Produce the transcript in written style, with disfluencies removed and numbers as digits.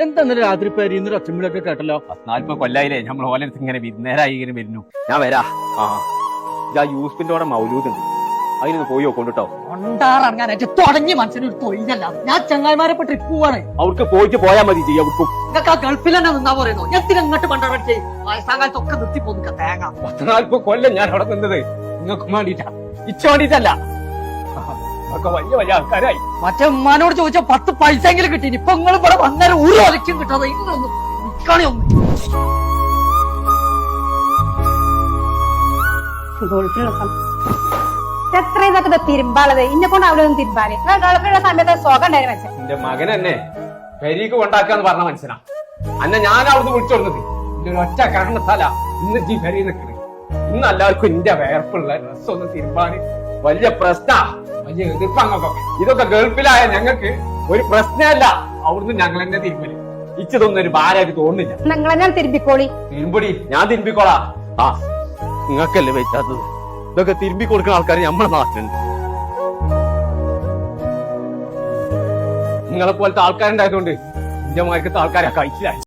എന്താ രാത്രി പേര് ഒച്ചമ്പിളൊക്കെ കേട്ടല്ലോ. 40 കൊല്ലായില്ലേ നമ്മൾ ഓലത്ത് ഇങ്ങനെ വിരുന്നേരായി ഇങ്ങനെ വരുന്നു. ഞാൻ വരാ. യൂസ്പിന്റെ മൗലൂദുണ്ട്, അതിനൊന്ന് പോയി നോക്കൊണ്ടിട്ടോ. കൊണ്ടാറങ്ങാനായിട്ട് തുടങ്ങി മനസ്സിനൊരു തൊഴിലല്ല. ഞാൻ ചങ്ങായിമാരെ ട്രിപ്പ് പോവാണ്. അവർക്ക് പോയിട്ട് പോയാൽ മതി. ചെയ്യാം അവർക്കും നിങ്ങൾക്ക് ആ ഗൾഫിൽ തന്നെ നിന്നാ പറയുന്നു. ഞാൻ ഇങ്ങോട്ട് കൊണ്ടാറട്ടെ വയസ്സാകാലത്തൊക്കെ നിർത്തി പോന്നിക്ക തേങ്ങ. 40 കൊല്ലം ഞാൻ അവിടെ നിന്നത് നിങ്ങൾക്ക് വേണ്ടിട്ടാ, ഇച്ച വേണ്ടിട്ടല്ല. ഒക്കെ വലിയ വലിയ ആൾക്കാരായി. മറ്റേ ഉമ്മാനോട് ചോദിച്ചാൽ 10 പൈസ എങ്കിലും കിട്ടി. ഇപ്പൊ നിങ്ങൾ ഇവിടെ വന്നേരം ഒരു ഒലക്കും കിട്ടാതെ ഇന്നൊന്നും നിൽക്കണേ ഒന്ന്. എത്രയും ഇതൊക്കെ തിരുമ്പാളത് ഇന്നെ കൊണ്ട് അവിടെ ഒന്നും തിരുമ്പാല്. ഗൾഫിലുള്ള സമയത്ത് സുഖം ഉണ്ടായിരുന്നു മനസ്സിൽ. എന്റെ മകൻ എന്നെ പെരീക്ക് കൊണ്ടാക്കാന്ന് പറഞ്ഞ മനസ്സിലാ. അന്നെ ഞാൻ അവിടുന്ന് വിളിച്ചോടുന്നത് എന്റെ ഒരു ഒറ്റ കാരണത്താല ഇന്ന് ഈ പെരി നിൽക്കുന്നത്. ഇന്ന് എല്ലാവർക്കും എന്റെ വേർപ്പുള്ള ഡ്രസ്സൊന്നും തിരുമ്പാന് വലിയ പ്രശ്ന, വലിയ എതിർപ്പങ്ങൾക്കൊക്കെ. ഇതൊക്കെ ഗൾഫിലായ ഞങ്ങൾക്ക് ഒരു പ്രശ്നമല്ല. അവിടുന്ന് ഞങ്ങൾ എന്നെ തിരുമ്പല്. ഇച്ചതൊന്നും ഒരു ഭാരമായിട്ട് തോന്നുന്നില്ല. നിങ്ങൾ ഞാൻ തിരുമ്പിക്കോളി. തിരുമ്പടി, ഞാൻ തിരുമ്പിക്കോളാ. നിങ്ങൾക്കല്ലേ വെച്ചാത്തത്. ഇതൊക്കെ തിരുമ്പി കൊടുക്കുന്ന ആൾക്കാർ നമ്മളെ നാട്ടിലുണ്ട്. നിങ്ങളെ പോലത്തെ ആൾക്കാരുണ്ടായതുകൊണ്ട് എന്റെ മാർക്കത്തെ ആൾക്കാരെ കഴിച്ചില്ലായി.